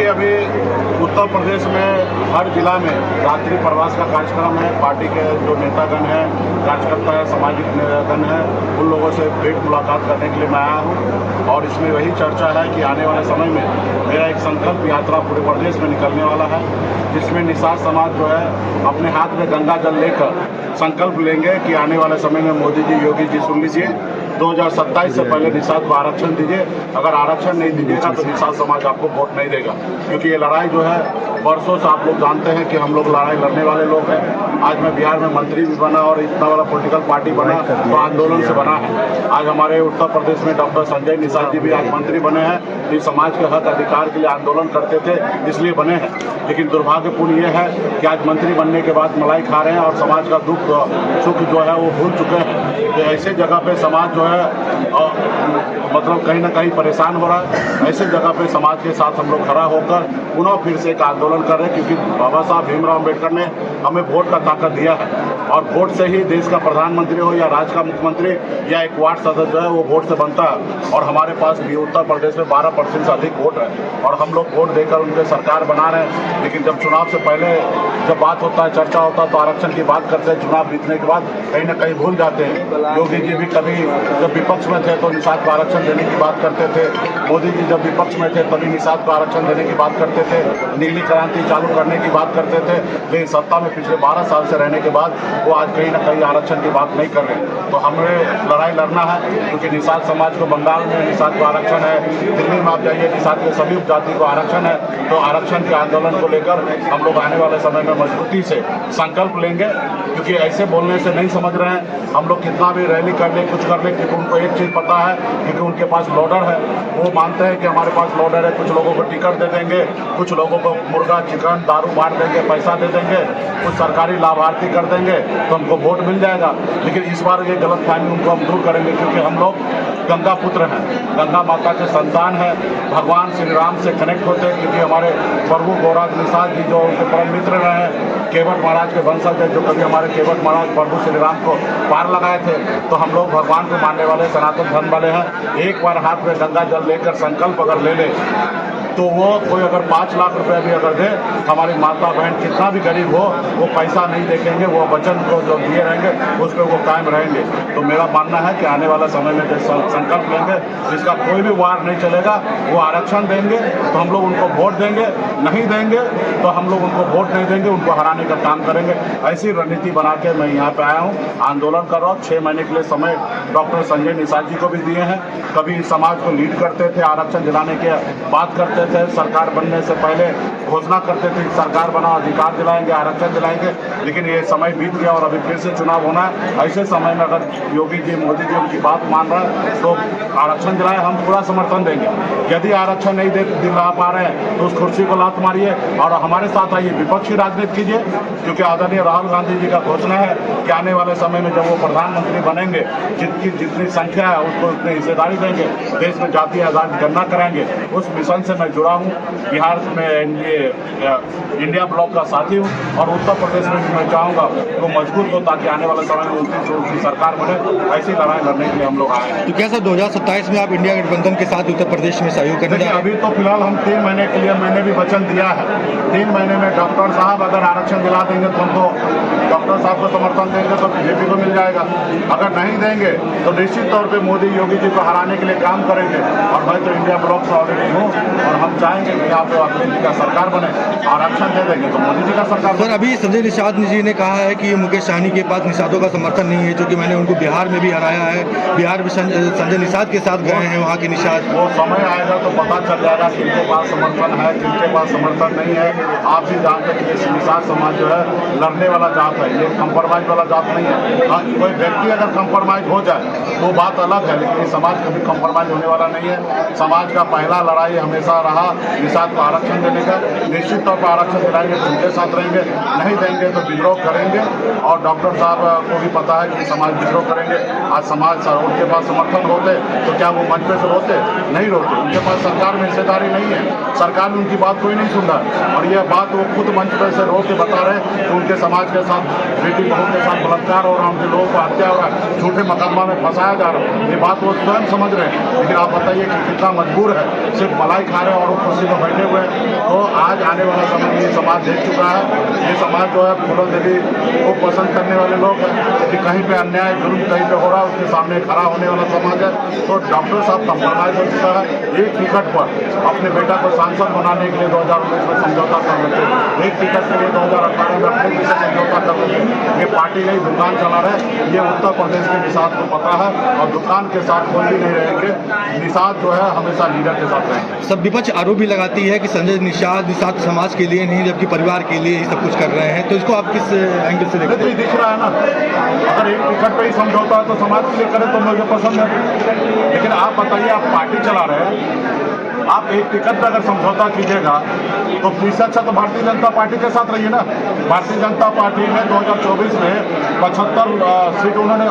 देखिए, अभी उत्तर प्रदेश में हर जिला में रात्रि प्रवास का कार्यक्रम है। पार्टी के जो नेतागण हैं, कार्यकर्ता है, सामाजिक नेतागण हैं, उन लोगों से भेंट मुलाकात करने के लिए मैं आया हूँ। और इसमें वही चर्चा है कि आने वाले समय में मेरा एक संकल्प यात्रा पूरे प्रदेश में निकलने वाला है, जिसमें निषाद समाज जो है अपने हाथ में गंगा जल लेकर संकल्प लेंगे कि आने वाले समय में मोदी जी, योगी जी, सुन लीजिए, 2027 से पहले निषाद को आरक्षण दीजिए। अगर आरक्षण नहीं दीजिएगा तो निषाद समाज आपको वोट नहीं देगा, क्योंकि ये लड़ाई जो है वर्षों से आप लोग जानते हैं कि हम लोग लड़ाई लड़ने वाले लोग हैं। आज मैं बिहार में मंत्री भी बना और इतना बड़ा पॉलिटिकल पार्टी बना तो आंदोलन से बना है। आज हमारे उत्तर प्रदेश में डॉक्टर संजय निषाद जी भी आज मंत्री बने हैं, जो समाज के हक अधिकार के लिए आंदोलन करते थे, इसलिए बने हैं। लेकिन दुर्भाग्यपूर्ण ये है कि आज मंत्री बनने के बाद मलाई खा रहे हैं और समाज का दुख सुख जो है वो भूल चुके हैं। तो ऐसे जगह पे समाज जो है मतलब कहीं ना कहीं परेशान हो रहा है। ऐसे जगह पे समाज के साथ हम लोग खड़ा होकर पुनः फिर से एक आंदोलन कर रहे हैं, क्योंकि बाबा साहब भीमराव अम्बेडकर ने हमें वोट का ताकत दिया है और वोट से ही देश का प्रधानमंत्री हो या राज्य का मुख्यमंत्री या एक वार्ड सदस्य जो है वो वोट से बनता है। और हमारे पास भी उत्तर प्रदेश में 12% से अधिक वोट है और हम लोग वोट देकर उनके सरकार बना रहे हैं। लेकिन जब चुनाव से पहले जब बात होता है, चर्चा होता है, तो आरक्षण की बात करते हैं। चुनाव जीतने के बाद कहीं ना कहीं भूल जाते हैं। योगी जी भी कभी जब विपक्ष में थे तो निषाद को आरक्षण देने की बात करते थे, मोदी जी जब विपक्ष में थे तभी निषाद को आरक्षण देने की बात करते थे, नीली क्रांति चालू करने की बात करते थे। लेकिन सत्ता में पिछले 12 साल से रहने के बाद वो आज कहीं ना कहीं आरक्षण की बात नहीं कर रहे। तो हमें लड़ाई लड़ना है, क्योंकि निषाद समाज को बंगाल में निषाद को आरक्षण है, दिल्ली में आप जाइए निषाद के सभी उपजाति को आरक्षण है। तो आरक्षण के आंदोलन को लेकर हम लोग आने वाले समय में मजबूती से संकल्प लेंगे, क्योंकि ऐसे बोलने से नहीं समझ रहे हैं। हम लोग कितना भी रैली कर ले, कुछ कर ले, क्योंकि उनको एक चीज़ पता है, क्योंकि उनके पास लोडर है। वो मानते हैं कि हमारे पास लोडर है, कुछ लोगों को टिकट दे देंगे, कुछ लोगों को मुर्गा, चिकन, दारू बांट देंगे, पैसा दे देंगे, कुछ सरकारी लाभार्थी कर देंगे तो हमको वोट मिल जाएगा। लेकिन इस बार ये गलतफहमी उनको हम दूर करेंगे, क्योंकि हम लोग गंगा पुत्र हैं, गंगा माता के संतान हैं, भगवान श्री राम से कनेक्ट होते हैं। क्योंकि हमारे प्रभु गौराज निषाद जी जो उनके परम मित्र रहे हैं, केवट महाराज के वंशज है, जो कभी हमारे केवट महाराज प्रभु श्री राम को पार लगाए थे। तो हम लोग भगवान को मानने वाले सनातन धर्म वाले हैं। एक बार हाथ में गंगा जल लेकर संकल्प अगर ले ले तो वो कोई अगर 5 लाख रुपए भी अगर दे, हमारी माता बहन कितना भी गरीब हो वो पैसा नहीं देखेंगे, वो वचन को जो दिए रहेंगे उस पर वो कायम रहेंगे। तो मेरा मानना है कि आने वाला समय में जो संकल्प लेंगे, जिसका कोई भी वार नहीं चलेगा, वो आरक्षण देंगे तो हम लोग उनको वोट देंगे, नहीं देंगे तो हम लोग उनको वोट नहीं देंगे, उनको हराने का काम करेंगे। ऐसी रणनीति बना के मैं यहाँ पे आया हूँ, आंदोलन कर रहा हूँ। 6 महीने के लिए समय डॉक्टर संजय निषाद जी को भी दिए हैं। कभी समाज को लीड करते थे, आरक्षण दिलाने की बात करते थे, सरकार बनने से पहले घोषणा करते थे सरकार बनाओ, अधिकार दिलाएंगे, आरक्षण दिलाएंगे। लेकिन ये समय बीत गया और अभी फिर से चुनाव होना है। ऐसे समय में अगर योगी जी, मोदी जी उनकी बात मान रहा है तो आरक्षण दिलाए, हम पूरा समर्थन देंगे। यदि आरक्षण नहीं दिला पा रहे हैं तो उस कुर्सी को लात मारिए और हमारे साथ आइए, विपक्ष की राजनीति कीजिए। क्योंकि आदरणीय राहुल गांधी जी का घोषणा है कि आने वाले समय में जब वो प्रधानमंत्री बनेंगे, जितनी संख्या है उसको उतनी हिस्सेदारी देंगे, देश में जातीय आजाद गणना कराएंगे। उस मिशन से मैं जुड़ा हूँ। बिहार में इंडिया ब्लॉक का साथी हूँ और उत्तर प्रदेश में भी मैं चाहूँगा वो मजबूत हो, ताकि आने वाले समय में उनकी सरकार बने। ऐसी लड़ाई लड़ने के लिए हम लोग आए हैं। तो क्या सर 2027 में आप इंडिया गठबंधन के साथ उत्तर प्रदेश में सहयोग करने? अभी तो फिलहाल हम 3 महीने के लिए मैंने भी वचन दिया है। 3 महीने में डॉक्टर साहब अगर आरक्षण दिला देंगे तो हमको डॉक्टर साहब को समर्थन देंगे तो बीजेपी को मिल जाएगा। अगर नहीं देंगे तो निश्चित तौर पे मोदी, योगी जी को हराने के लिए काम करेंगे। और मैं तो इंडिया ब्लॉक से ऑलरेडी हूँ और हम चाहेंगे कि यहाँ पे अखिलेश जी का सरकार बने। आरक्षण दे देंगे तो मोदी जी का सरकार। सर, अभी संजय निषाद जी ने कहा है कि मुकेश सहनी के पास निषादों का समर्थन नहीं है, क्योंकि मैंने उनको बिहार में भी हराया है। बिहार में संजय निषाद के साथ गए हैं वहाँ के निषाद। वो समय आएगा तो पता चल जाएगा किनके पास समर्थन है, किनके पास समर्थन नहीं है। आप भी जानते हैं कि निषाद समाज जो है लड़ने वाला जात है, ये कंप्रोमाइज वाला जात नहीं है। हाँ, कोई व्यक्ति अगर कंप्रोमाइज हो जाए वो बात अलग है, लेकिन ये समाज कभी कंप्रोमाइज होने वाला नहीं है। समाज का पहला लड़ाई हमेशा रहा निषाद को आरक्षण देने का। निश्चित तौर पर आरक्षण दिलाएंगे तो उनके साथ रहेंगे, नहीं देंगे तो विद्रोह करेंगे। और डॉक्टर साहब को भी पता है कि समाज विद्रोह करेंगे। आज समाज उनके पास समर्थन होते तो क्या वो मंच पे से रोते? नहीं रोते। उनके पास सरकार में हिस्सेदारी नहीं है, सरकार में उनकी बात कोई नहीं सुन रहा। और यह बात वो खुद मंच पे से रो के बता रहे कि उनके समाज के साथ, बेटी बहू के साथ बलात्कार हो रहा है, उनके लोगों को हत्या हो रहा है, झूठे मुकदमा में फंसाया जा रहा है। ये बात वो स्वयं समझ रहे हैं। लेकिन आप बताइए कि कितना मजबूर है, सिर्फ मलाई खा रहे और वो कुर्सी पर बैठे हुए हैं। तो आज आने वाला समय में ये समाज देख चुका है। ये समाज जो है फूलन देवी को पसंद करने वाले लोग हैं कि कहीं पे अन्याय जुल्म कहीं पे हो रहा है उसके सामने खड़ा होने वाला समाज है। तो डॉक्टर साहब कंप्रोमाइज हो चुका है। एक टिकट पर अपने बेटा को सांसद बनाने के लिए 2019 में समझौता कर लेते, एक टिकट के लिए 2018 में अपने से समझौता कर लेते। ये पार्टी नहीं दुकान चला रहे, ये उत्तर प्रदेश के निषाद को पता है और दुकान के साथ कोई भी नहीं रहेंगे। निषाद जो है हमेशा लीडर के साथ रहेंगे। सब विपक्ष आरोप भी लगाती है कि संजय निषाद समाज के लिए नहीं जबकि परिवार के लिए ही सब कुछ कर रहे हैं, तो इसको आप किस एंगल से देखते हैं? दिख रहा है ना, अगर एक टिकट पे ही समझौता है तो समाज के लिए करे तो मुझे पसंद है। लेकिन आप बताइए, आप पार्टी चला रहे हैं, आप एक टिकट पर अगर समझौता कीजिएगा तो फीस अच्छा तो भारतीय जनता पार्टी के साथ रहिए ना। भारतीय जनता पार्टी ने 2024 में 75 सीट उन्होंने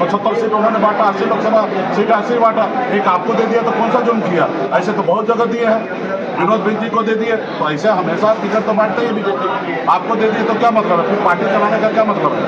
75 सीट उन्होंने बांटा, 80 लोकसभा सीट 80 बांटा। एक आपको दे दिया तो कौन सा जुर्म किया? ऐसे तो बहुत जगह दिए हैं। विनोद बिंजी को दे दिए, तो ऐसे हमेशा टिकट तो बांटते ही बीजेपी। आपको दे दिए तो क्या मतलब है? फिर पार्टी चलाने का क्या मतलब है?